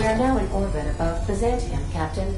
are now in orbit above Byzantium, Captain.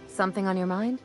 Something on your mind?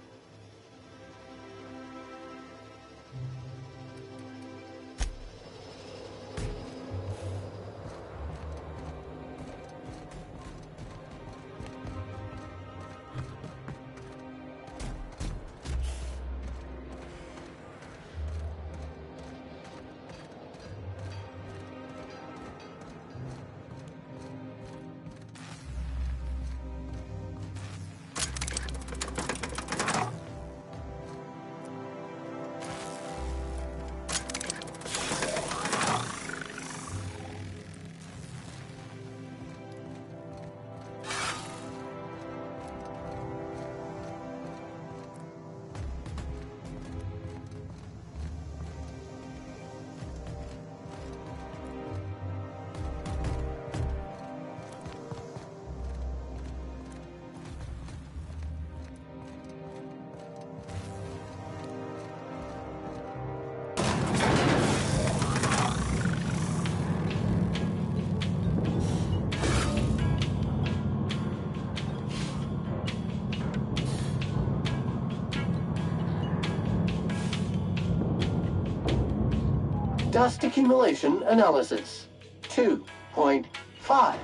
Dust accumulation analysis. 2.5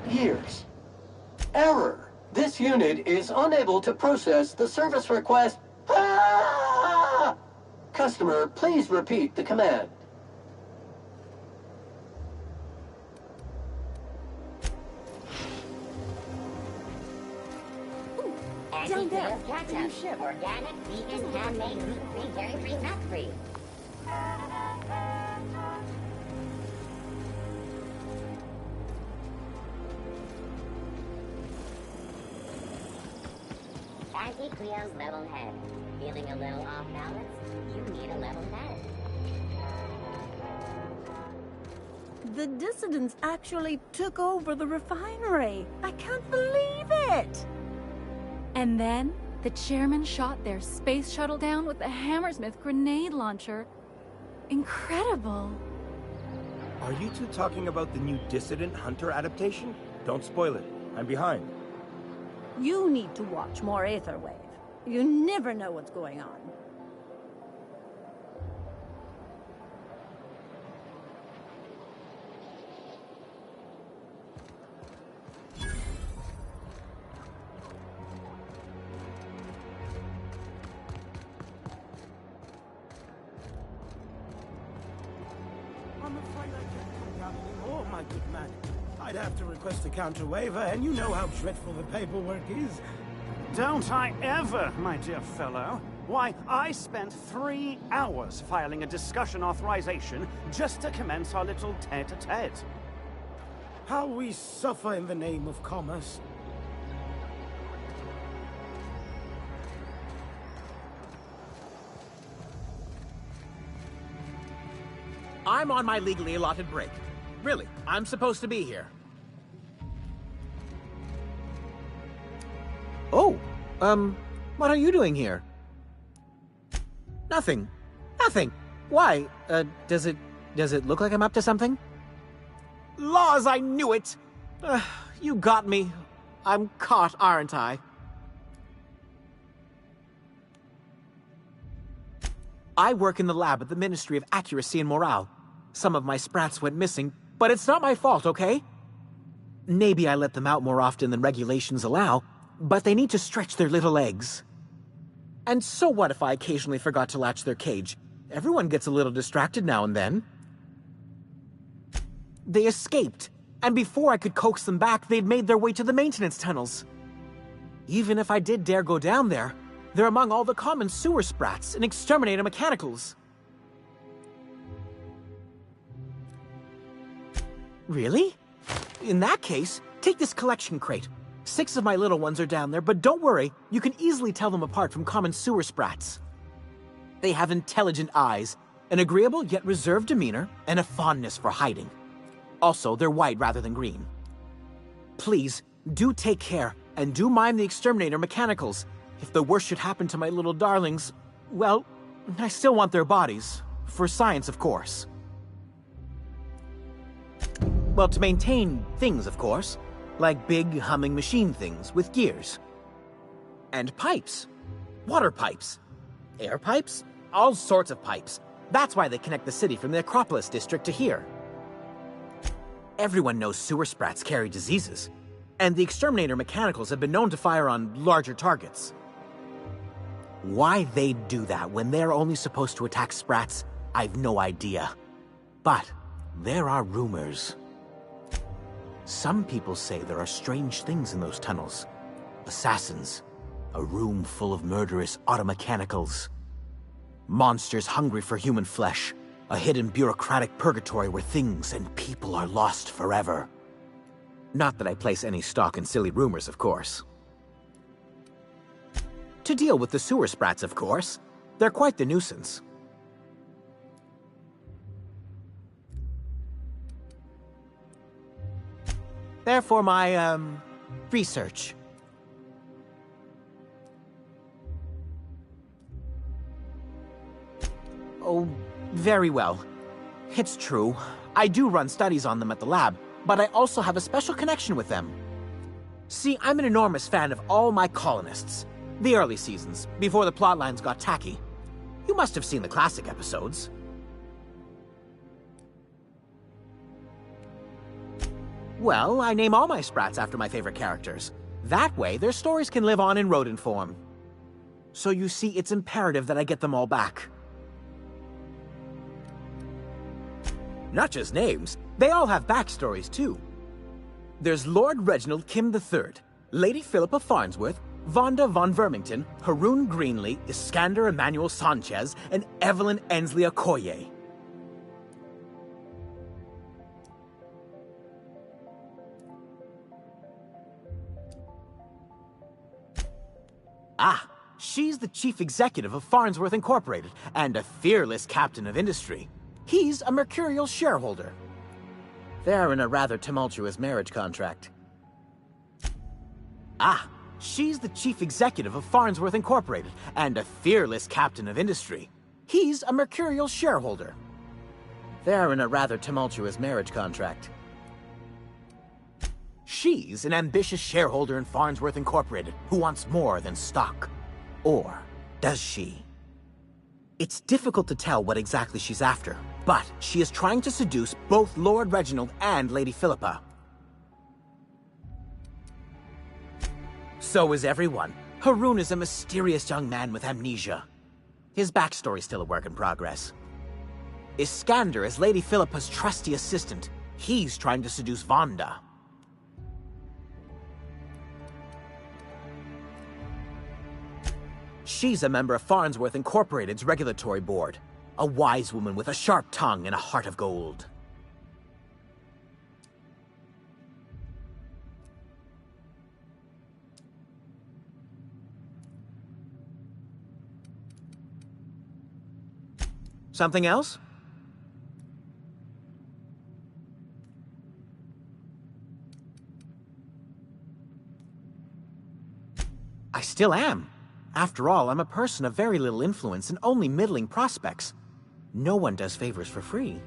years. Error. This unit is unable to process the service request. Ah! Customer, please repeat the command. Down there, Captain Ship. Organic, vegan, handmade, meat-free, dairy-free, nut-free. Auntie Cleo's level head. Feeling a little off balance? You need a level head. The dissidents actually took over the refinery. I can't believe it! And then, the chairman shot their space shuttle down with the Hammersmith grenade launcher. Incredible. Are you two talking about the new Dissident Hunter adaptation? Don't spoil it. I'm behind. You need to watch more Aetherwave. You never know what's going on. I'm afraid I can't come down anymore, my good man. I'd have to request a counter waiver, and you know how dreadful the paperwork is. Don't I ever, my dear fellow. Why, I spent 3 hours filing a discussion authorization just to commence our little tete-a-tete. How we suffer in the name of commerce. I'm on my legally allotted break. Really, I'm supposed to be here. Oh, what are you doing here? Nothing. Nothing. Why? Does it look like I'm up to something? Laws, I knew it! You got me. I'm caught, aren't I? I work in the lab at the Ministry of Accuracy and Morale. Some of my sprats went missing, but it's not my fault, okay? Maybe I let them out more often than regulations allow, but they need to stretch their little legs. And so what if I occasionally forgot to latch their cage? Everyone gets a little distracted now and then. They escaped, and before I could coax them back, they'd made their way to the maintenance tunnels. Even if I did dare go down there, they're among all the common sewer sprats and exterminator mechanicals. Really? In that case, take this collection crate. 6 of my little ones are down there, but don't worry, you can easily tell them apart from common sewer sprats. They have intelligent eyes, an agreeable yet reserved demeanor, and a fondness for hiding. Also, they're white rather than green. Please, do take care, and do mind the exterminator mechanicals. If the worst should happen to my little darlings, well, I still want their bodies. For science, of course. Well, to maintain things, of course. Like big, humming machine things with gears. And pipes. Water pipes. Air pipes. All sorts of pipes. That's why they connect the city from the Acropolis district to here. Everyone knows sewer sprats carry diseases. And the exterminator mechanicals have been known to fire on larger targets. Why they'd do that when they're only supposed to attack sprats, I've no idea. But there are rumors. Some people say there are strange things in those tunnels. Assassins. A room full of murderous automechanicals. Monsters hungry for human flesh. A hidden bureaucratic purgatory where things and people are lost forever. Not that I place any stock in silly rumors, of course. To deal with the sewer sprats, of course. They're quite the nuisance. Therefore, my, research. Oh, very well. It's true. I do run studies on them at the lab, but I also have a special connection with them. See, I'm an enormous fan of all my colonists. The early seasons, before the plotlines got tacky. You must have seen the classic episodes. Well, I name all my sprats after my favorite characters. That way, their stories can live on in rodent form. So you see, it's imperative that I get them all back. Not just names, they all have backstories too. There's Lord Reginald Kim III, Lady Philippa Farnsworth, Vonda von Vermington, Haroon Greenlee, Iskander Emmanuel Sanchez, and Evelyn Ensley Okoye. Ah, she's the chief executive of Farnsworth Incorporated and a fearless captain of industry. He's a mercurial shareholder. They're in a rather tumultuous marriage contract. Ah, she's the chief executive of Farnsworth Incorporated and a fearless captain of industry. He's a mercurial shareholder. They're in a rather tumultuous marriage contract. She's an ambitious shareholder in Farnsworth Incorporated who wants more than stock. Or does she? It's difficult to tell what exactly she's after, but she is trying to seduce both Lord Reginald and Lady Philippa. So is everyone. Haroon is a mysterious young man with amnesia. His backstory's still a work in progress. Iskander is Lady Philippa's trusty assistant. He's trying to seduce Vonda. She's a member of Farnsworth Incorporated's regulatory board. A wise woman with a sharp tongue and a heart of gold. Something else? I still am. After all, I'm a person of very little influence and only middling prospects. No one does favors for free.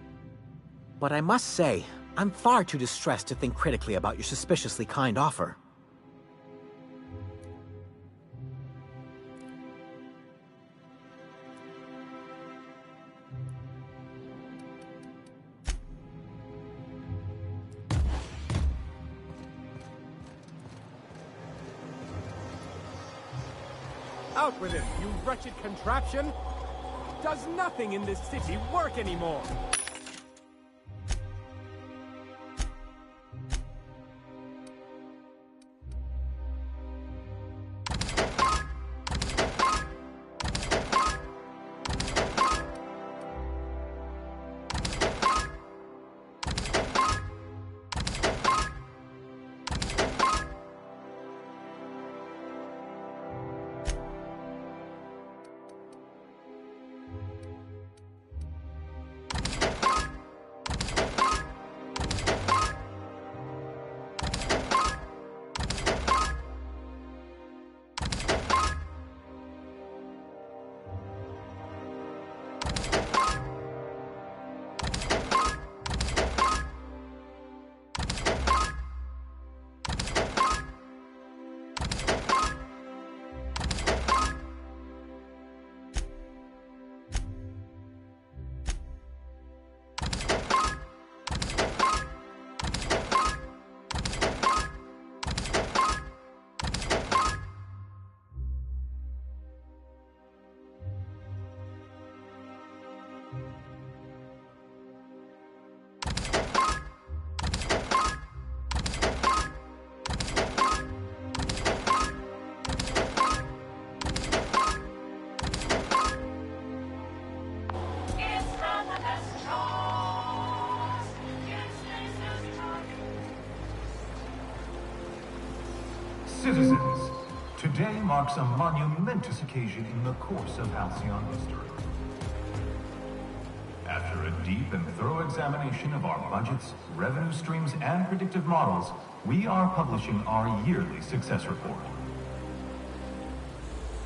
But I must say, I'm far too distressed to think critically about your suspiciously kind offer. Out with it, you wretched contraption! Does nothing in this city work anymore? Citizens, today marks a monumentous occasion in the course of Halcyon history. After a deep and thorough examination of our budgets, revenue streams, and predictive models, we are publishing our yearly success report.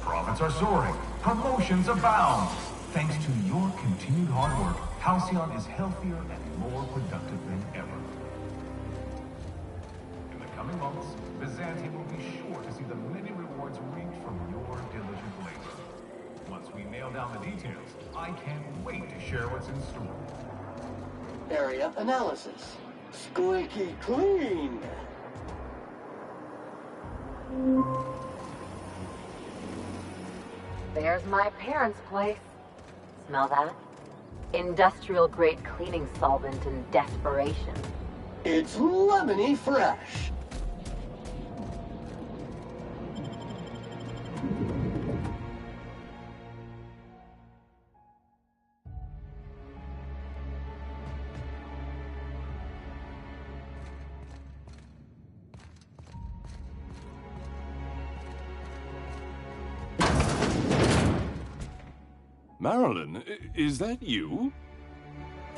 Profits are soaring, promotions abound. Thanks to your continued hard work, Halcyon is healthier and more productive than ever. In the coming months, Byzantium will be sure to see the many rewards reaped from your diligent labor. Once we nail down the details, I can't wait to share what's in store. Area analysis. Squeaky clean. There's my parents' place. Smell that? Industrial-grade cleaning solvent in desperation. It's lemony fresh. Marilyn, is that you?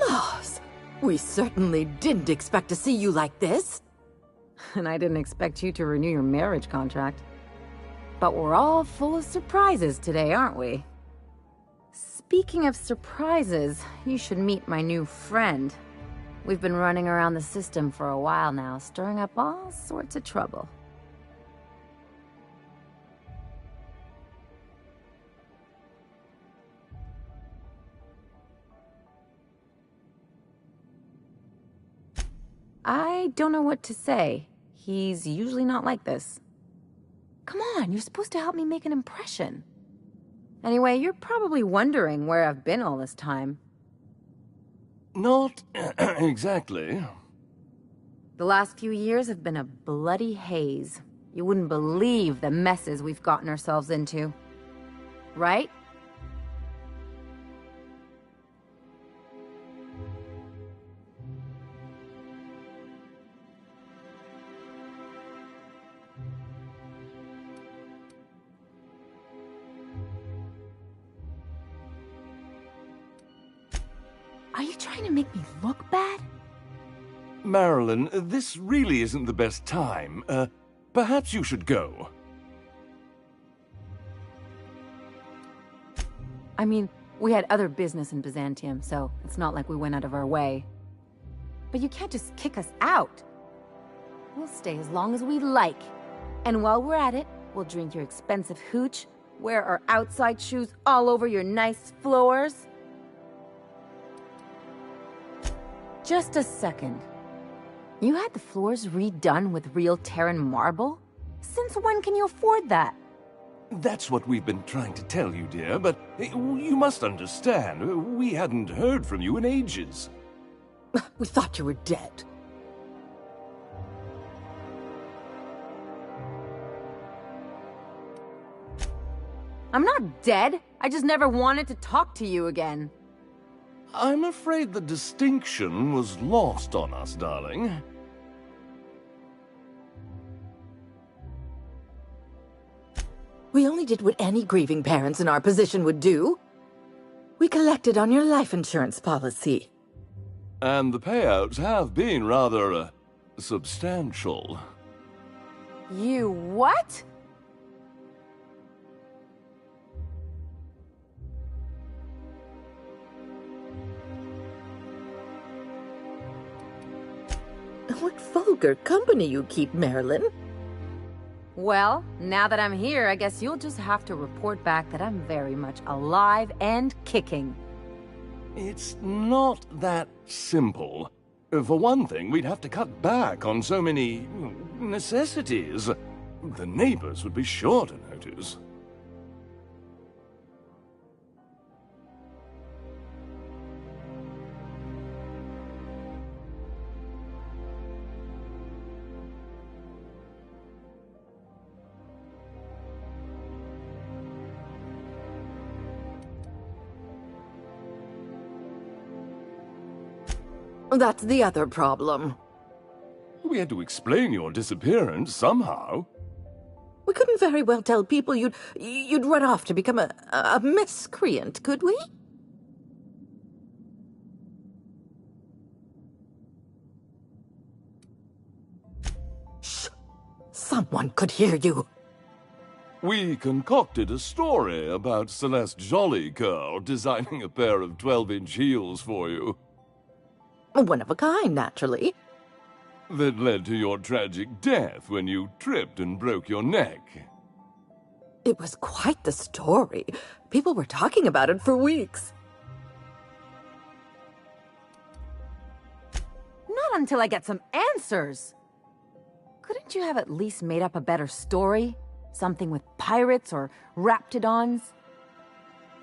Laws! We certainly didn't expect to see you like this. And I didn't expect you to renew your marriage contract. But we're all full of surprises today, aren't we? Speaking of surprises, you should meet my new friend. We've been running around the system for a while now, stirring up all sorts of trouble. I don't know what to say. He's usually not like this. Come on, you're supposed to help me make an impression. Anyway, you're probably wondering where I've been all this time. Not exactly. The last few years have been a bloody haze. You wouldn't believe the messes we've gotten ourselves into. Right? Are you trying to make me look bad? Marilyn, this really isn't the best time. Perhaps you should go. I mean, we had other business in Byzantium, so it's not like we went out of our way. But you can't just kick us out. We'll stay as long as we like. And while we're at it, we'll drink your expensive hooch, wear our outside shoes all over your nice floors. Just a second. You had the floors redone with real Terran marble? Since when can you afford that? That's what we've been trying to tell you, dear, but you must understand, we hadn't heard from you in ages. We thought you were dead. I'm not dead. I just never wanted to talk to you again. I'm afraid the distinction was lost on us, darling. We only did what any grieving parents in our position would do. We collected on your life insurance policy. And the payouts have been rather, substantial. You what? What vulgar company you keep, Marilyn. Well, now that I'm here, I guess you'll just have to report back that I'm very much alive and kicking. It's not that simple. For one thing, we'd have to cut back on so many necessities. The neighbors would be sure to notice. That's the other problem. We had to explain your disappearance somehow. We couldn't very well tell people you'd run off to become a miscreant, could we? Shh! Someone could hear you. We concocted a story about Celeste Jollycurl designing a pair of 12-inch heels for you. One of a kind, naturally. That led to your tragic death when you tripped and broke your neck. It was quite the story. People were talking about it for weeks. Not until I get some answers. Couldn't you have at least made up a better story? Something with pirates or raptidons?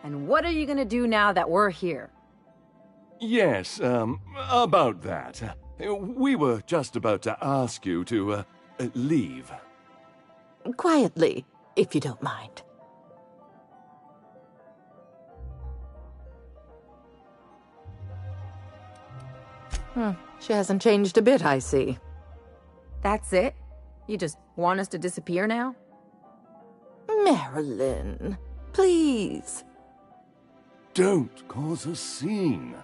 And what are you gonna do now that we're here? Yes, about that. We were just about to ask you to, leave. Quietly, if you don't mind. She hasn't changed a bit, I see. That's it? You just want us to disappear now? Marilyn, please. Don't cause a scene.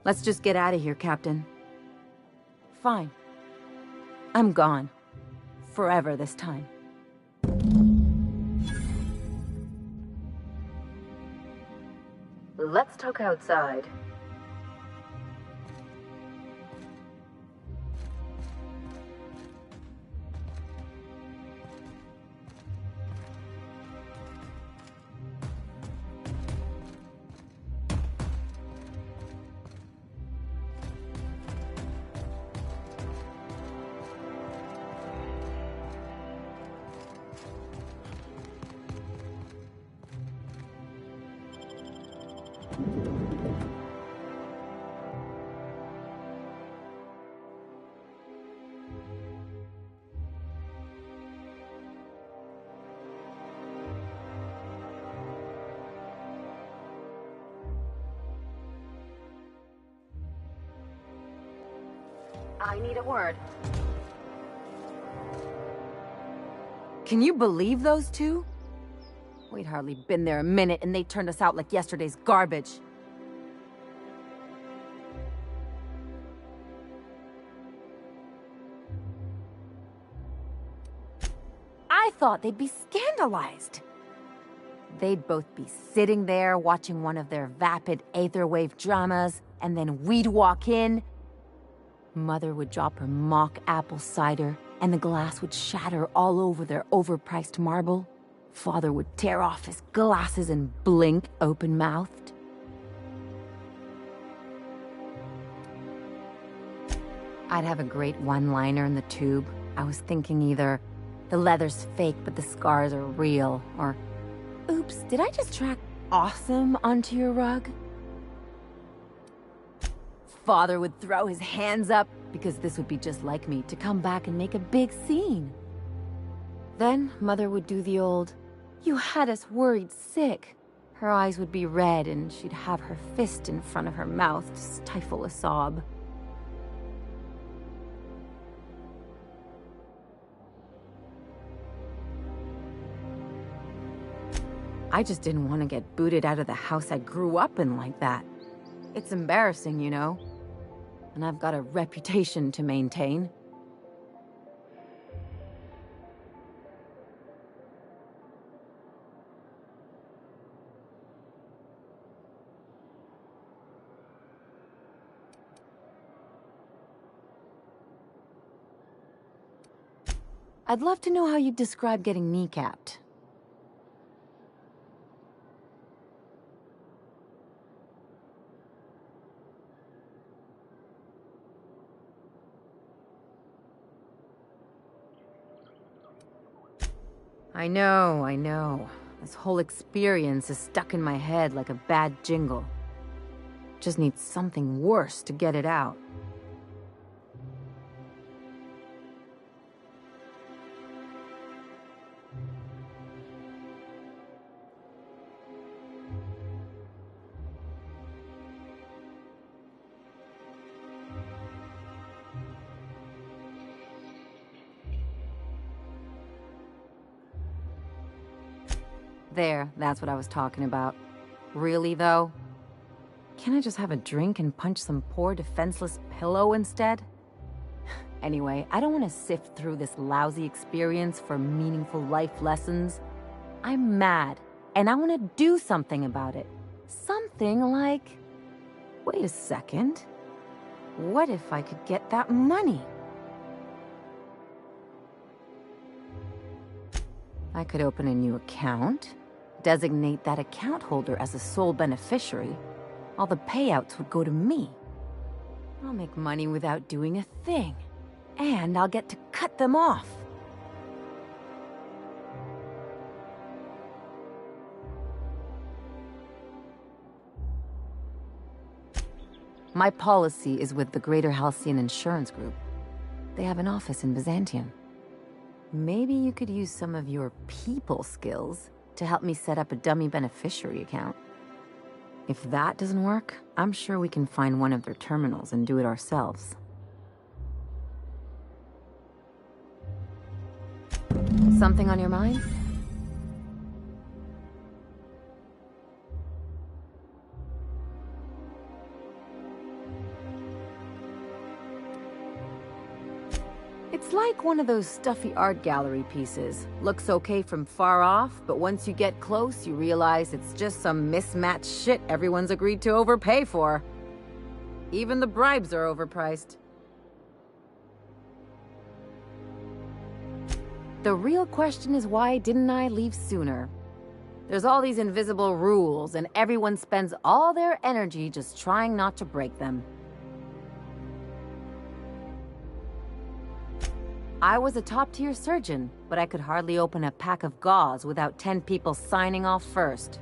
Let's just get out of here, Captain. Fine. I'm gone. Forever this time. Let's talk outside. I need a word. Can you believe those two? We'd hardly been there a minute and they turned us out like yesterday's garbage. I thought they'd be scandalized. They'd both be sitting there watching one of their vapid aetherwave dramas, and then we'd walk in. Mother would drop her mock apple cider, and the glass would shatter all over their overpriced marble. Father would tear off his glasses and blink open-mouthed. I'd have a great one-liner in the tube, I was thinking either the leather's fake but the scars are real, or oops, did I just track awesome onto your rug? Father would throw his hands up because this would be just like me to come back and make a big scene. Then Mother would do the old, "You had us worried sick." Her eyes would be red and she'd have her fist in front of her mouth to stifle a sob. I just didn't want to get booted out of the house I grew up in like that. It's embarrassing, you know. And I've got a reputation to maintain. I'd love to know how you'd describe getting kneecapped. I know. This whole experience is stuck in my head like a bad jingle. Just need something worse to get it out. There, that's what I was talking about. Really, though? Can't I just have a drink and punch some poor defenseless pillow instead? Anyway, I don't want to sift through this lousy experience for meaningful life lessons. I'm mad, and I want to do something about it. Something like... Wait a second. What if I could get that money? I could open a new account, designate that account holder as a sole beneficiary. All the payouts would go to me. I'll make money without doing a thing. And I'll get to cut them off. My policy is with the Greater Halcyon Insurance Group. They have an office in Byzantium. Maybe you could use some of your people skills to help me set up a dummy beneficiary account. If that doesn't work, I'm sure we can find one of their terminals and do it ourselves. Something on your mind? It's like one of those stuffy art gallery pieces. Looks okay from far off, but once you get close, you realize it's just some mismatched shit everyone's agreed to overpay for. Even the bribes are overpriced. The real question is, why didn't I leave sooner? There's all these invisible rules, and everyone spends all their energy just trying not to break them. I was a top-tier surgeon, but I could hardly open a pack of gauze without 10 people signing off first.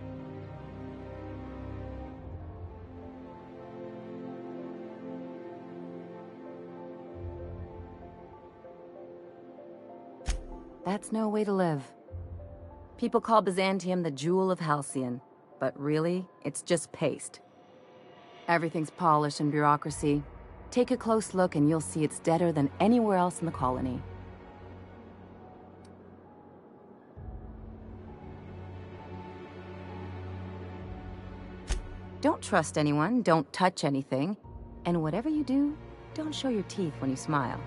That's no way to live. People call Byzantium the jewel of Halcyon, but really, it's just paste. Everything's polish and bureaucracy. Take a close look and you'll see it's deader than anywhere else in the colony. Don't trust anyone, don't touch anything, and whatever you do, don't show your teeth when you smile.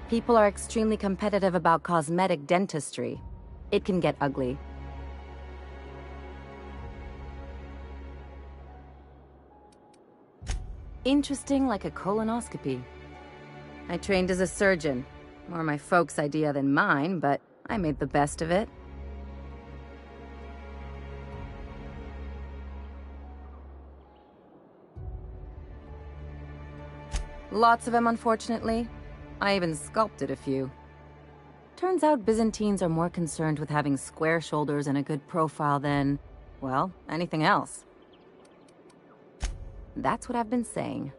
People are extremely competitive about cosmetic dentistry. It can get ugly. Interesting like a colonoscopy. I trained as a surgeon. More my folks' idea than mine, but I made the best of it. Lots of them, unfortunately. I even sculpted a few. Turns out Byzantines are more concerned with having square shoulders and a good profile than, well, anything else. That's what I've been saying.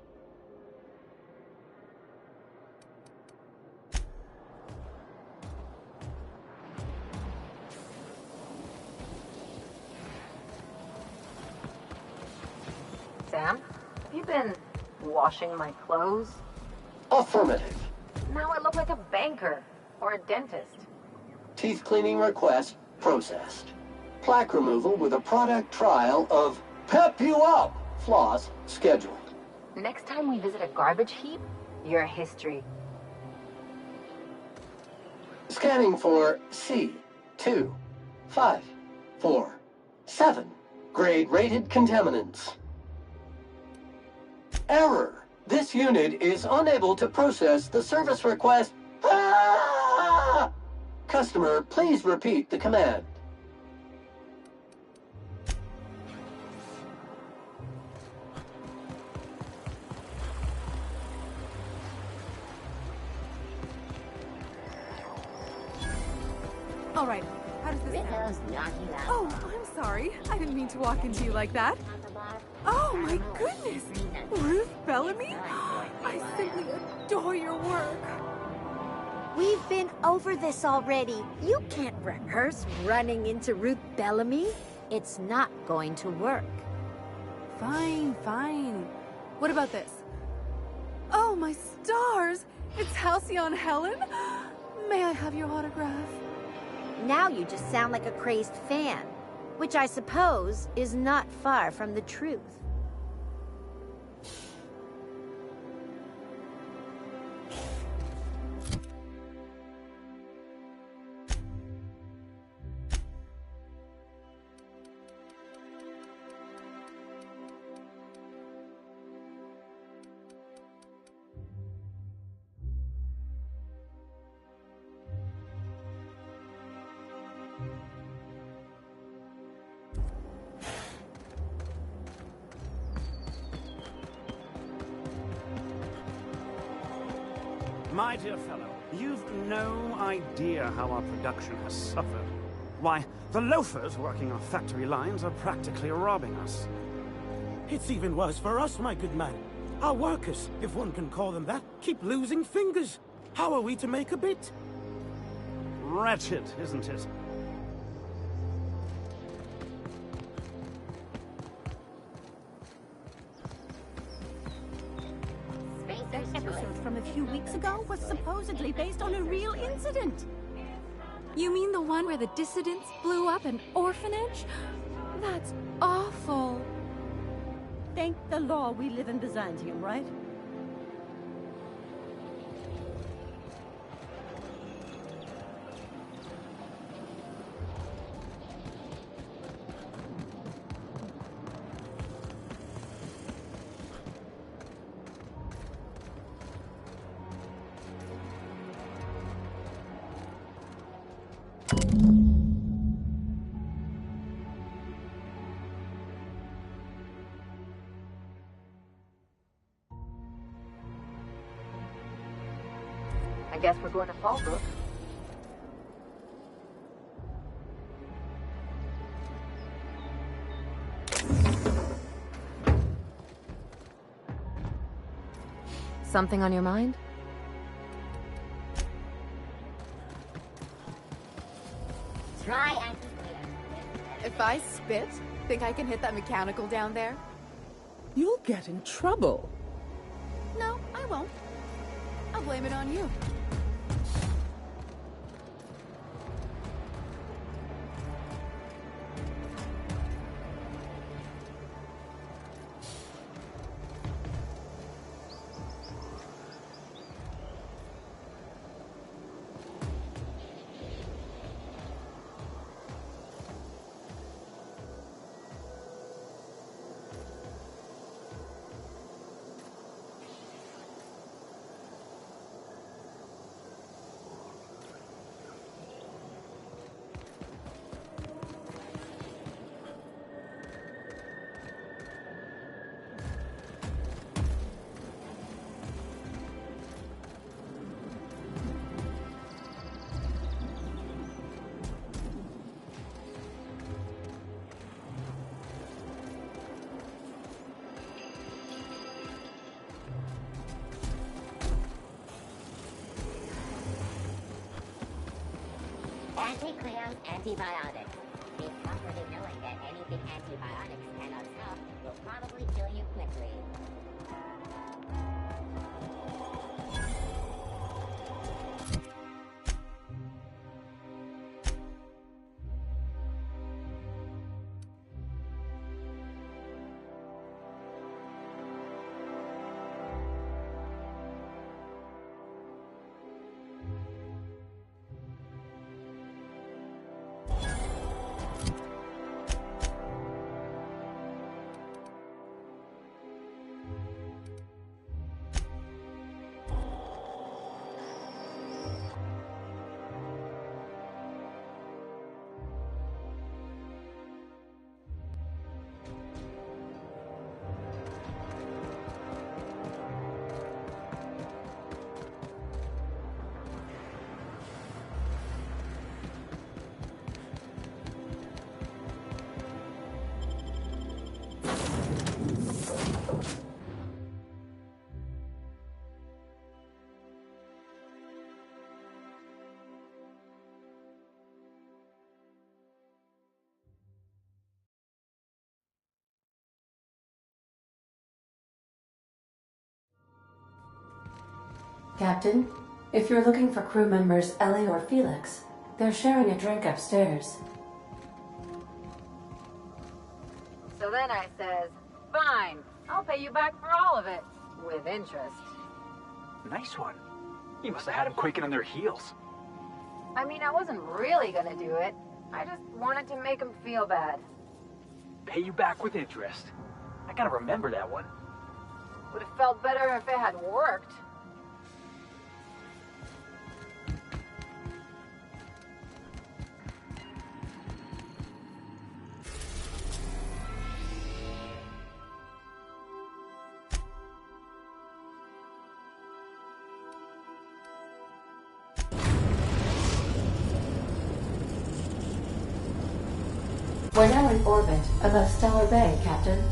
Sam, have you been washing my clothes? Affirmative. Now I look like a banker or a dentist. Teeth cleaning request processed. Plaque removal with a product trial of Pep You Up floss scheduled. Next time we visit a garbage heap, you're history. Scanning for C2547. Grade rated contaminants. Error. This unit is unable to process the service request. Ah! Customer, please repeat the command. All right. How does this sound? Oh, I'm sorry. I didn't mean to walk into you like that. Oh my goodness! Ruth Bellamy? I simply adore your work. We've been over this already. You can't rehearse running into Ruth Bellamy. It's not going to work. Fine, fine. What about this? Oh, my stars! It's Halcyon Helen? May I have your autograph? Now you just sound like a crazed fan, which I suppose is not far from the truth. My dear fellow, you've no idea how our production has suffered. Why, the loafers working our factory lines are practically robbing us. It's even worse for us, my good man. Our workers, if one can call them that, keep losing fingers. How are we to make a bit? Wretched, isn't it? That episode from a few weeks ago was supposedly based on a real incident. You mean the one where the dissidents blew up an orphanage? That's awful. Thank the law we live in Byzantium, right? I guess we're going to Fallbrook. Something on your mind? Try and... If I spit, think I can hit that mechanical down there? You'll get in trouble. No, I won't. I'll blame it on you. Anti-Cleo's antibiotics. The comfort in knowing that anything antibiotics cannot stop will probably kill you quickly. Captain, if you're looking for crew members Ellie or Felix, they're sharing a drink upstairs. So then I says, fine, I'll pay you back for all of it, with interest. Nice one. You must have had them quaking on their heels. I mean, I wasn't really gonna do it. I just wanted to make him feel bad. Pay you back with interest. I gotta remember that one. Would have felt better if it had worked. We're now in orbit above Stellar Bay, Captain.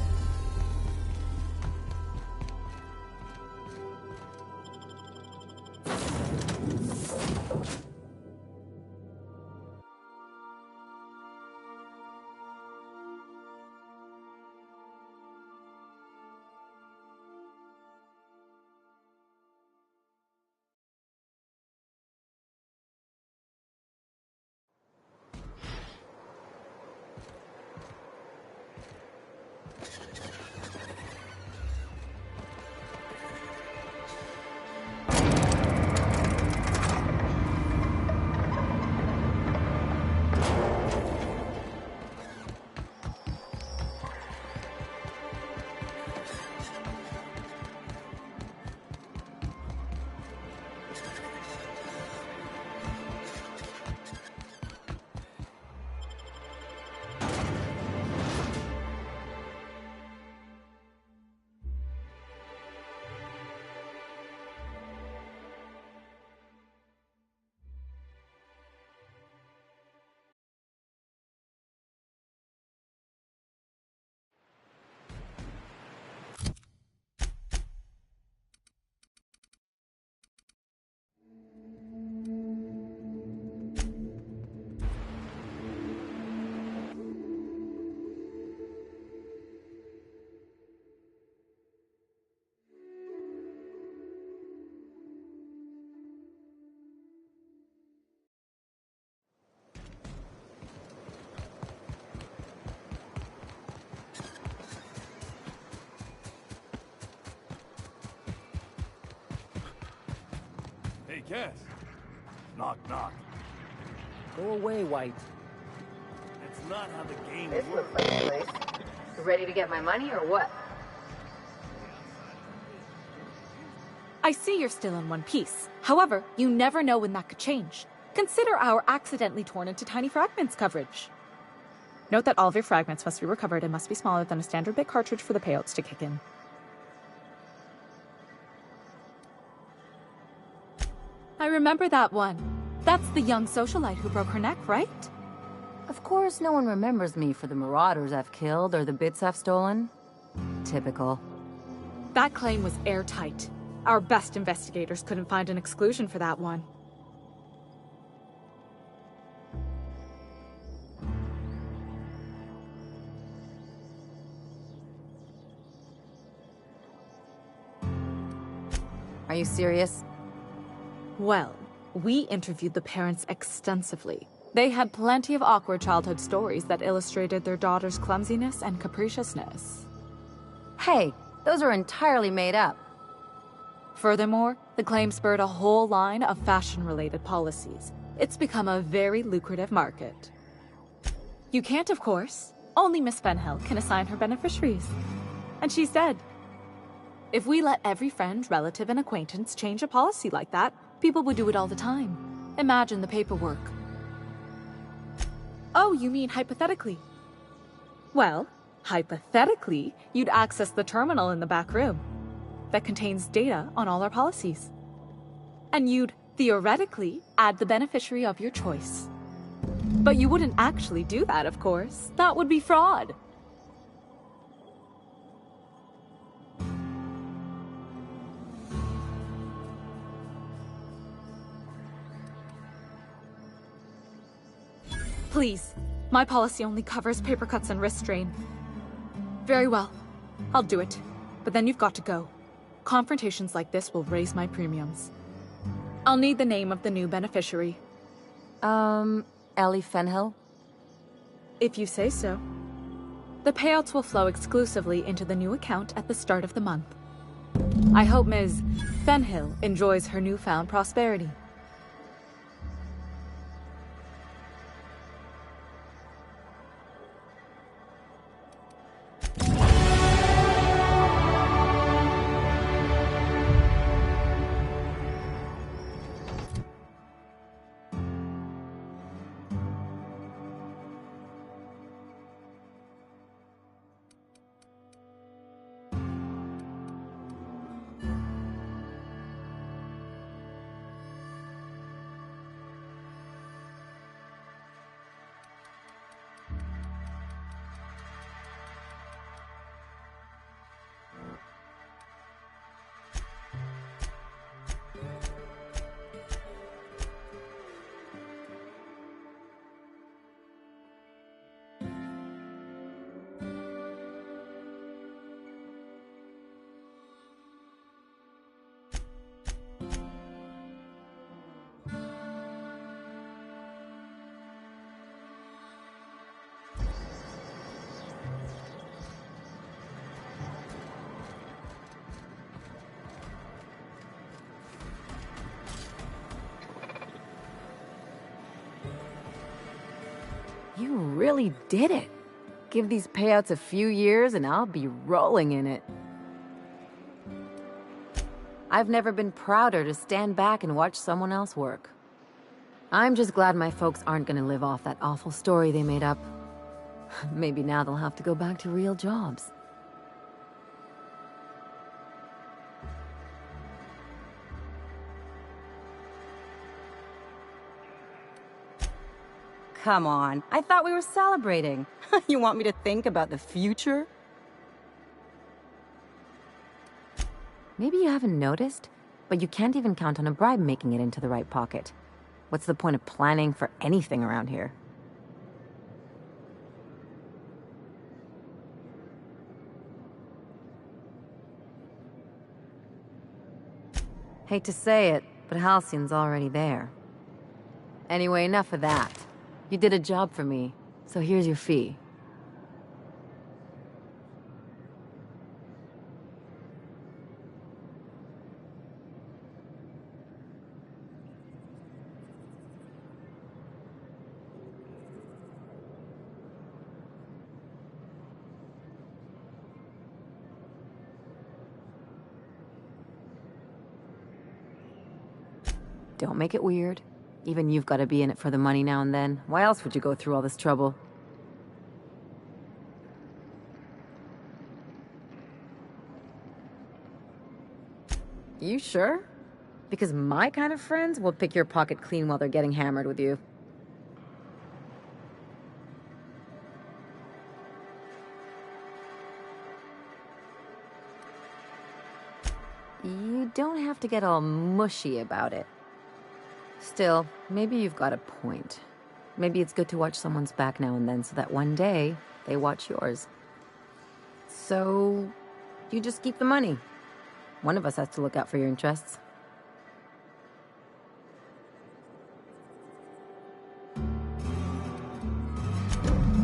Hey, Cass. Knock, knock. Go away, White. That's not how the game This works. looks like a place. You ready to get my money or what? I see you're still in one piece. However, you never know when that could change. Consider our accidentally torn into tiny fragments coverage. Note that all of your fragments must be recovered and must be smaller than a standard bit cartridge for the payouts to kick in. I remember that one. That's the young socialite who broke her neck, right? Of course, no one remembers me for the marauders I've killed or the bits I've stolen. Typical. That claim was airtight. Our best investigators couldn't find an exclusion for that one. you serious? Well, we interviewed the parents extensively. They had plenty of awkward childhood stories that illustrated their daughter's clumsiness and capriciousness. Hey, those are entirely made up. Furthermore, the claim spurred a whole line of fashion-related policies. It's become a very lucrative market. You can't, of course. Only Miss Fenhill can assign her beneficiaries. And she's dead. If we let every friend, relative, and acquaintance change a policy like that, people would do it all the time. Imagine the paperwork. Oh, you mean hypothetically? Well, hypothetically, you'd access the terminal in the back room that contains data on all our policies. And you'd, theoretically, add the beneficiary of your choice. But you wouldn't actually do that, of course. That would be fraud. Please, my policy only covers paper cuts and wrist strain. Very well, I'll do it. But then you've got to go. Confrontations like this will raise my premiums. I'll need the name of the new beneficiary. Ellie Fenhill? If you say so. The payouts will flow exclusively into the new account at the start of the month. I hope Ms. Fenhill enjoys her newfound prosperity. You really did it. Give these payouts a few years and I'll be rolling in it. I've never been prouder to stand back and watch someone else work. I'm just glad my folks aren't gonna live off that awful story they made up. Maybe now they'll have to go back to real jobs. Come on, I thought we were celebrating. You want me to think about the future? Maybe you haven't noticed, but you can't even count on a bribe making it into the right pocket. What's the point of planning for anything around here? Hate to say it, but Halcyon's already there. Anyway, enough of that. You did a job for me, so here's your fee. Don't make it weird. Even you've got to be in it for the money now and then. Why else would you go through all this trouble? You sure? Because my kind of friends will pick your pocket clean while they're getting hammered with you. You don't have to get all mushy about it. Still, maybe you've got a point. Maybe it's good to watch someone's back now and then so that one day they watch yours. So, you just keep the money. One of us has to look out for your interests.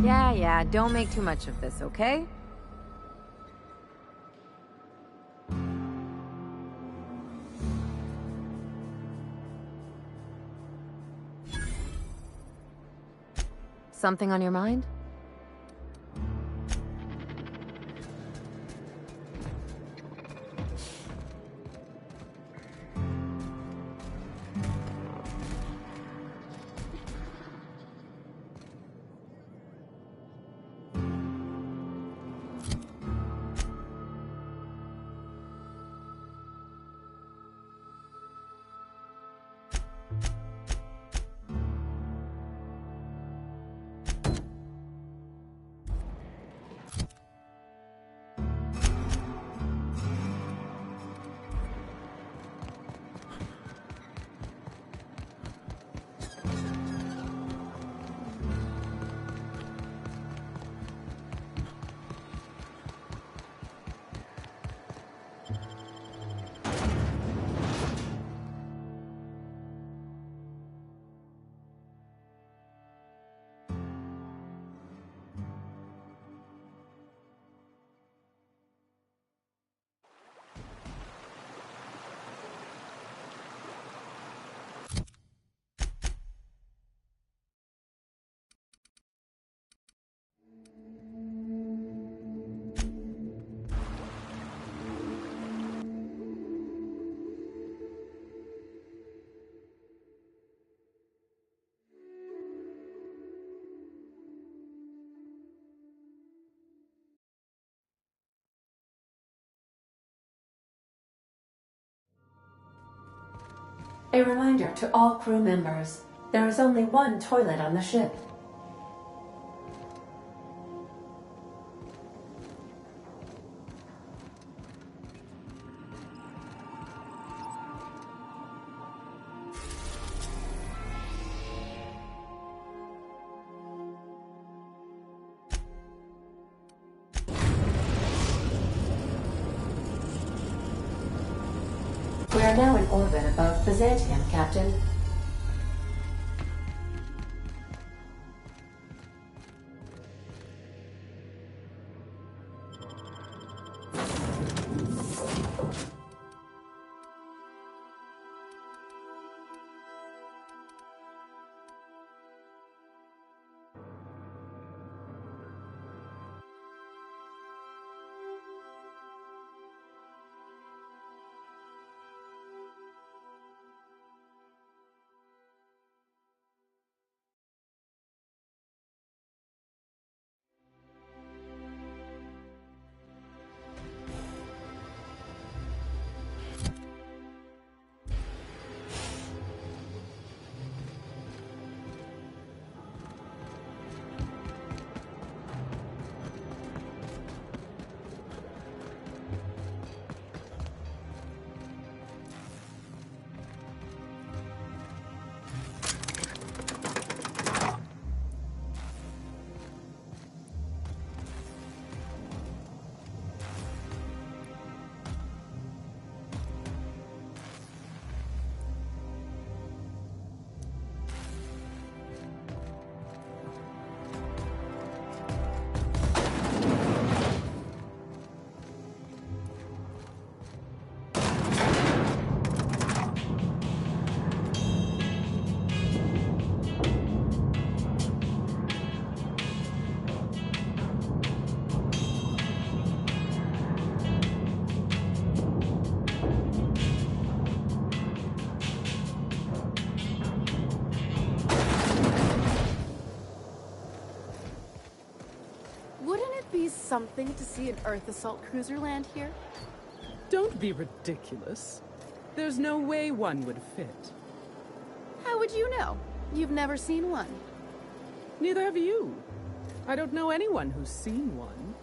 Yeah, don't make too much of this, okay? Something on your mind? A reminder to all crew members, there is only one toilet on the ship. We are now in orbit above Byzantium, Captain. Something to see an Earth assault cruiser land here? Don't be ridiculous. There's no way one would fit. How would you know? You've never seen one. Neither have you. I don't know anyone who's seen one.